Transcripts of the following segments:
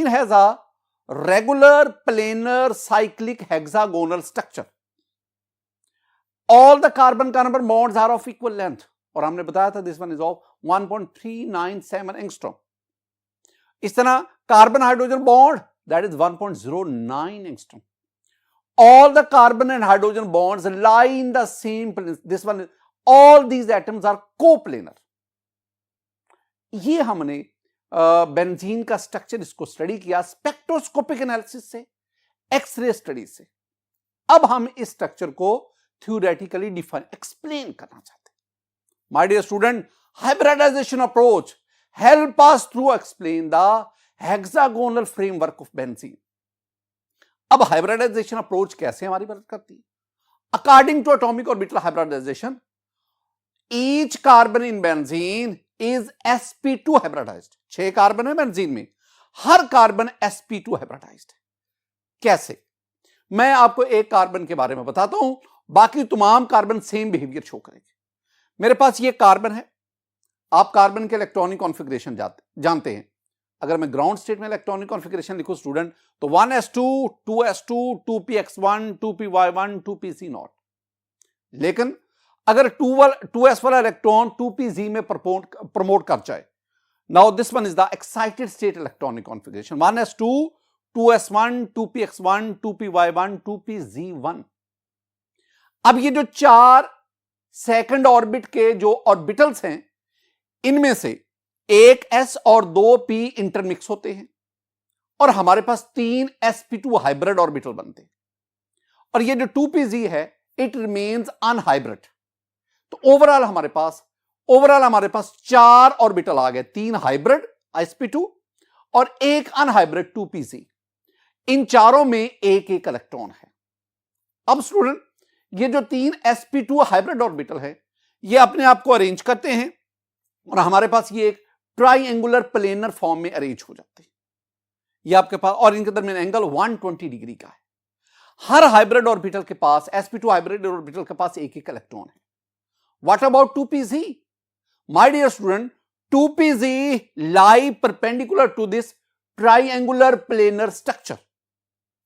has a regular planar cyclic hexagonal structure. All the carbon-carbon bonds are of equal length. और हमने बताया था this one is of 1.397 angstrom. इस तरह carbon hydrogen bond that is 1.09 angstrom. All the carbon and hydrogen bonds lie in the same plane. This one, all these atoms are coplanar. ये हमने benzene का structure इसको study किया spectroscopic analysis से, x ray study से. अब हम इस स्ट्रक्चर को थ्योरेटिकली डिफाइन एक्सप्लेन करना चाहते हैं. My dear student, hybridization approach help us to explain the hexagonal framework of benzene. अब हाइब्रिडाइजेशन अप्रोच कैसे हमारी मदद करती है? According to atomic orbital hybridization, each carbon in benzene is sp2 hybridized. 6 carbon है बेंजीन में, हर कार्बन sp2 हाइब्रिडाइज्ड है. कैसे? मैं आपको एक कार्बन के बारे में बताता हूं, बाकी तमाम कार्बन सेम बिहेवियर शो करेंगे. मेरे पास ये कार्बन है. आप कार्बन के इलेक्ट्रॉनिक कॉन्फ़िगरेशन जानते हैं. अगर मैं ग्राउंड स्टेट में इलेक्ट्रॉनिक कॉन्फ़िगरेशन लिखूं स्टूडेंट, तो 1s2 2s2 2px1 2py1 2pc0. लेकिन अगर 2s वाला इलेक्ट्रॉन 2pz में प्रमोट कर जाए, now this one is the excited state electronic configuration. 1s2 2s1 2px1 2py1 2pz1. अब ये जो 4 सेकंड ऑर्बिट के जो ऑर्बिटल्स हैं, इनमें से एक s और 2 p इंटरमिक्स होते हैं और हमारे पास 3 sp2 हाइब्रिड ऑर्बिटल बनते हैं. और ये जो 2pz है, इट रिमेन्स अनहाइब्रिड. तो ओवरऑल हमारे पास 4 ऑर्बिटल आ गए. 3 हाइब्रिड sp2 और एक अनहाइब्रिड 2pz. इन चारों में एक एक इलेक्ट्रॉन है. अब स्टूडेंट, ये जो 3 sp2 हाइब्रिड ऑर्बिटल है, ये अपने आप को अरेंज करते हैं और हमारे पास ये एक ट्राइएंगुलर प्लेनर फॉर्म में अरेंज हो जाते हैं. ये आपके पास, और इनके दरमियान एंगल 120 डिग्री का है. हर हाइब्रिड ऑर्बिटल के पास, sp2 हाइब्रिड ऑर्बिटल के पास एक एक इलेक्ट्रॉन है. What about 2pz? My dear student, 2pz lie perpendicular to this triangular planar structure.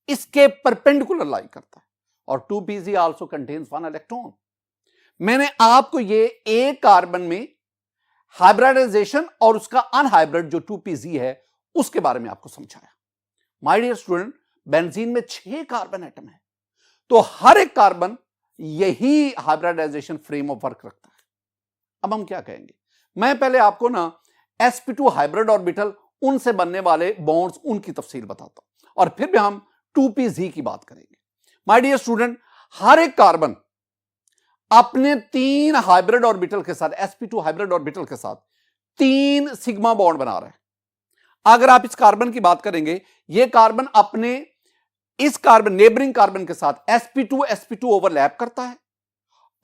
इसके परपेंडिकुलर लाई करता है और 2pz आल्सो कंटेन्स 1 इलेक्ट्रॉन. मैंने आपको ये एक कार्बन में हाइब्रिडाइजेशन और उसका अनहाइब्रिड जो 2pz है उसके बारे में आपको समझाया. माय डियर स्टूडेंट, बेंजीन में 6 कार्बन एटम है, तो हर एक कार्बन यही हाइब्रिडाइजेशन फ्रेम ऑफ वर्क रखता है. अब हम क्या कहेंगे? मैं पहले आपको ना sp2 हाइब्रिड ऑर्बिटल, उनसे बनने वाले बॉन्ड्स, उनकी तफसील बताता हूं और फिर भी हम 2pz की बात करेंगे. माय डियर स्टूडेंट, हर एक कार्बन अपने 3 हाइब्रिड ऑर्बिटल के साथ, sp2 हाइब्रिड ऑर्बिटल के साथ 3 सिग्मा बॉन्ड बना रहा है. अगर आप इस कार्बन की बात करेंगे, यह कार्बन अपने इस कार्बन नेबरिंग कार्बन के साथ sp2 ओवरलैप करता है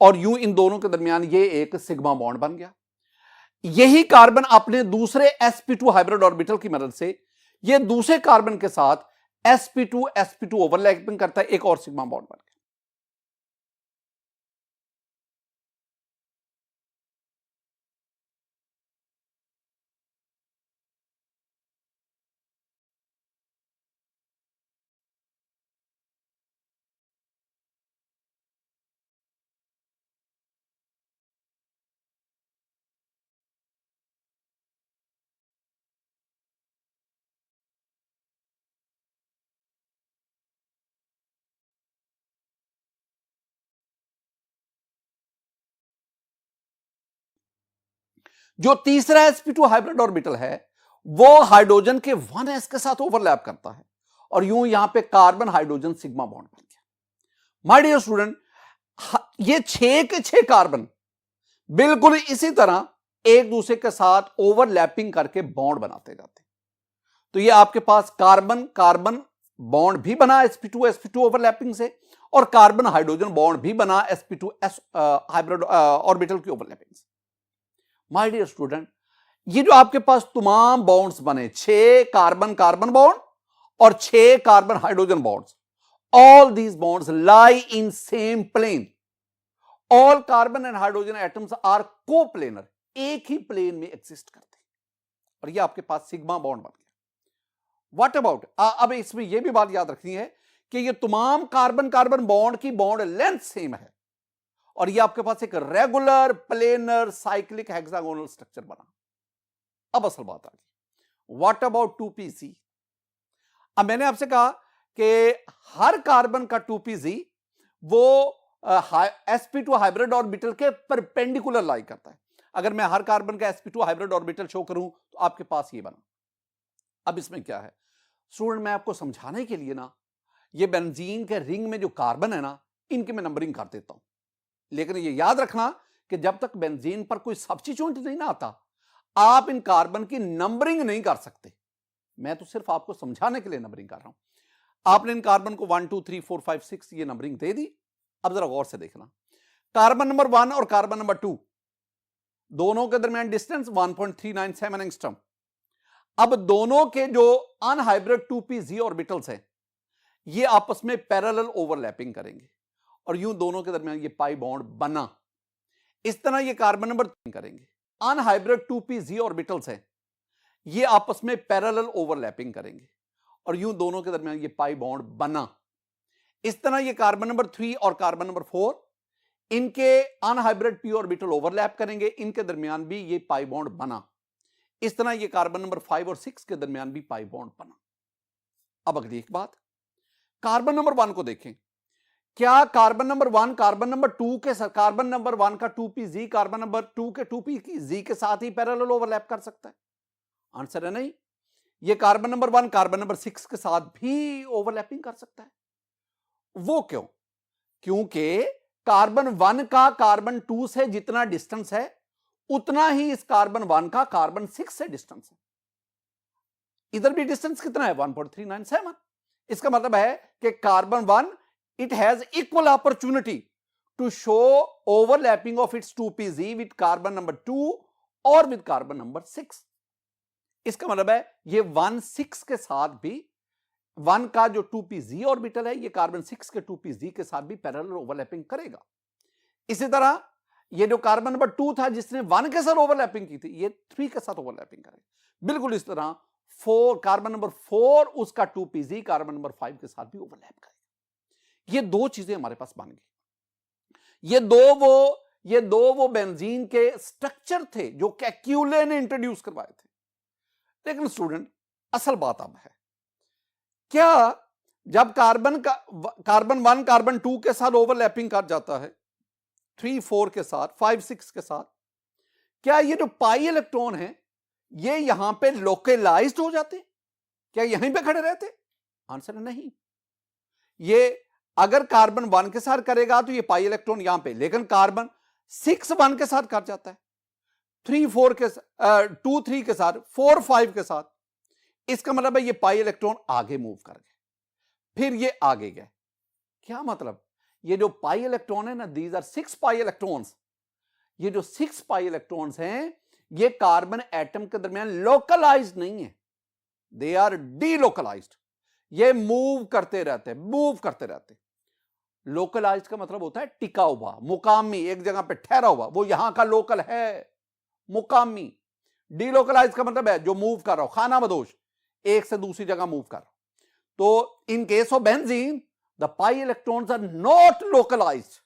और यूं इन दोनों के दरमियान ये एक सिग्मा बॉन्ड बन गया. यही कार्बन अपने दूसरे sp2 हाइब्रिड ऑर्बिटल की मदद से ये दूसरे कार्बन के साथ sp2 ओवरलैपिंग करता है, एक और सिग्मा बॉन्ड बन गया. जो तीसरा sp2 हाइब्रिड ऑर्बिटल है, वो हाइड्रोजन के 1s के साथ ओवरलैप करता है और यूं यहां पे कार्बन हाइड्रोजन सिग्मा बॉन्ड बन गया. माय डियर स्टूडेंट, ये 6 के 6 कार्बन बिल्कुल इसी तरह एक दूसरे के साथ ओवरलैपिंग करके बॉन्ड बनाते जाते हैं. तो ये आपके पास कार्बन कार्बन बॉन्ड भी बना sp2 ओवरलैपिंग से और कार्बन हाइड्रोजन बॉन्ड भी बना sp2 हाइब्रिड ऑर्बिटल की ओवरलैपिंग से. माय डियर स्टूडेंट, ये जो आपके पास तमाम बॉन्ड्स बने, 6 कार्बन कार्बन बॉन्ड और 6 carbon hydrogen bonds, all these bonds lie in same plane. All carbon and hydrogen atoms are coplanar, एक ही प्लेन में एग्जिस्ट करते हैं और ये आपके पास सिग्मा बॉन्ड बन गया. व्हाट अबाउट, अब इसमें यह भी बात याद रखनी है कि ये तमाम कार्बन कार्बन बॉन्ड की बॉन्ड लेंथ सेम है और ये आपके पास एक regular planar cyclic hexagonal structure बना। अब असल बात आ गई, व्हाट अबाउट 2pz। अब मैंने आपसे कहा कि हर कार्बन का 2pz वो sp2 हाइब्रिड ऑर्बिटल के परपेंडिकुलर लाई करता है। अगर मैं हर कार्बन का sp2 हाइब्रिड ऑर्बिटल शो करूं तो आपके पास ये बना। अब इसमें क्या है स्टूडेंट, मैं आपको समझाने के लिए ना ये बेंजीन के रिंग में जो कार्बन है ना इनकी मैं नंबरिंग कर देता हूं, लेकिन ये याद रखना कि जब तक बेंजीन पर कोई सब्स्टिट्यूएंट नहीं ना आता आप इन कार्बन की नंबरिंग नहीं कर सकते। मैं तो सिर्फ आपको समझाने के लिए नंबरिंग कर रहा हूं। आपने इन कार्बन को 1 2 3 4 5 6 ये नंबरिंग दे दी। अब जरा गौर से देखना, कार्बन नंबर 1 और कार्बन नंबर 2 दोनों के दरमियान डिस्टेंस 1.397 एंगस्ट्रॉम। अब दोनों के जो अनहाइब्रिड 2pz ऑर्बिटल्स हैं ये आपस में पैरेलल ओवरलैपिंग करेंगे और यूं दोनों के दरमियान ये पाई बॉन्ड बना। इस तरह ये कार्बन नंबर 3 करेंगे, अनहाइब्रिड 2pz ऑर्बिटल्स हैं ये आपस में पैरेलल ओवरलैपिंग करेंगे और यूं दोनों के दरमियान ये पाई बॉन्ड बना। इस तरह ये कार्बन नंबर 3 और कार्बन नंबर 4 इनके अनहाइब्रिड p ऑर्बिटल ओवरलैप करेंगे, इनके दरमियान भी ये पाई बॉन्ड बना। इस तरह ये कार्बन नंबर 5 और 6 के दरमियान भी पाई बॉन्ड बना। अब अगली एक बात, कार्बन नंबर 1 को देखें, क्या कार्बन नंबर 1 कार्बन नंबर 2 के साथ, कार्बन नंबर 1 का 2pz कार्बन नंबर 2 के 2pz के साथ ही पैरेलल ओवरलैप कर सकता है? आंसर है नहीं। ये कार्बन नंबर 1 कार्बन नंबर 6 के साथ भी ओवरलैपिंग कर सकता है। वो क्यों? क्योंकि कार्बन 1 का कार्बन 2 से जितना डिस्टेंस है उतना ही इस कार्बन 1 का कार्बन 6 से डिस्टेंस है। इधर भी डिस्टेंस कितना है 1.397। इसका मतलब है कि carbon 1 it has equal opportunity to show overlapping of its 2pz with carbon number 2 और विद कार्बन नंबर 6। इसका मतलब है ये 1 6 के साथ भी 1 का जो 2pz ऑर्बिटल है ये कार्बन 6 के 2pz के साथ भी पैरेलल ओवरलैपिंग करेगा। इसी तरह ये जो कार्बन नंबर 2 था जिसने 1 के साथ ओवरलैपिंग की थी ये 3 के साथ ओवरलैपिंग करेगा। बिल्कुल इस तरह 4 कार्बन नंबर 4 उसका 2pz कार्बन नंबर 5 के साथ भी ओवरलैप करेगा। ये दो चीजें हमारे पास बन गई। ये दो वो बेंजीन के स्ट्रक्चर थे जो कैक्यूले ने इंट्रोड्यूस करवाए थे। लेकिन स्टूडेंट असल बात अब है, क्या जब कार्बन 1 कार्बन 2 के साथ ओवरलैपिंग कर जाता है 3 4 के साथ 5 6 के साथ, क्या ये जो पाई इलेक्ट्रॉन है ये यहां पे लोकलाइज्ड हो जाते? क्या यहीं पे खड़े रहते? आंसर है नहीं। ये अगर कार्बन 1 के साथ करेगा तो ये पाई इलेक्ट्रॉन यहां पे, लेकिन कार्बन 6 1 के साथ कर जाता है, 3 4 के 2 3 के साथ, 4 5 के साथ। इसका मतलब है ये पाई इलेक्ट्रॉन आगे मूव कर गए, फिर ये आगे गए। क्या मतलब? ये जो पाई इलेक्ट्रॉन है ना, दीज आर 6 पाई इलेक्ट्रॉन्स। ये जो 6 पाई इलेक्ट्रॉन्स हैं ये कार्बन एटम के दरमियान लोकलाइज्ड नहीं है, दे आर डीलोकलाइज्ड। ये मूव करते रहते। लोकलाइज्ड का मतलब होता है टिका हुआ, मुकामी, एक जगह पे ठहरा हुआ, वो यहां का लोकल है, मुकामी। डीलोकलाइज्ड का मतलब है जो मूव कर रहा हो, खाना बदोश, एक से दूसरी जगह मूव कर रहा हो। तो in case of benzene the pi electrons are not localized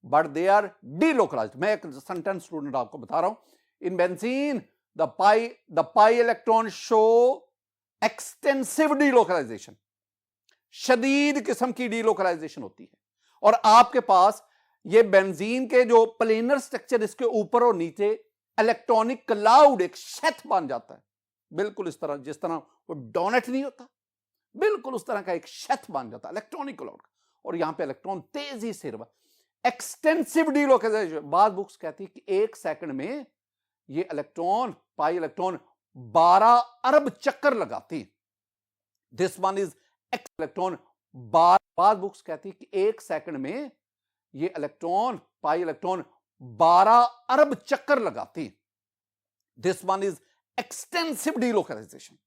but they are delocalized. मैं एक सेंटेंस स्टूडेंट आपको बता रहा हूं, in benzene the pi electron show extensive delocalization, शदीद किस्म की डीलोकलाइजेशन होती है। और आपके पास ये बेंजीन के जो प्लेनर स्ट्रक्चर, इसके ऊपर और नीचे इलेक्ट्रॉनिक क्लाउड, एक शेथ बन जाता है, बिल्कुल इस तरह, जिस तरह वो डोनट नहीं होता, बिल्कुल उस तरह का एक शेथ बन जाता है इलेक्ट्रॉनिक क्लाउड। और यहां पे इलेक्ट्रॉन तेजी से एक्सटेंसिव डीलोकलाइजेशन, बाद बुक्स कहती है कि 1 सेकंड में ये इलेक्ट्रॉन, पाई इलेक्ट्रॉन 12 अरब चक्कर लगाती है। दिस वन इज इलेक्ट्रॉन, बाद बुक्स कहती है कि 1 सेकंड में ये इलेक्ट्रॉन, पाई इलेक्ट्रॉन 12 अरब चक्कर लगाती है। This one is extensive delocalization.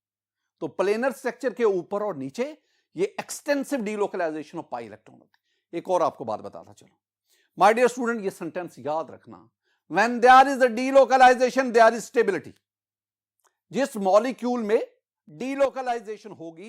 तो प्लेनर स्ट्रक्चर के ऊपर और नीचे ये extensive delocalization of pi electron होती है। एक और आपको बात बताता चलो माय डियर स्टूडेंट, ये सेंटेंस याद रखना, when there is a delocalization there is stability. जिस मॉलिक्यूल में डीलोकलाइजेशन होगी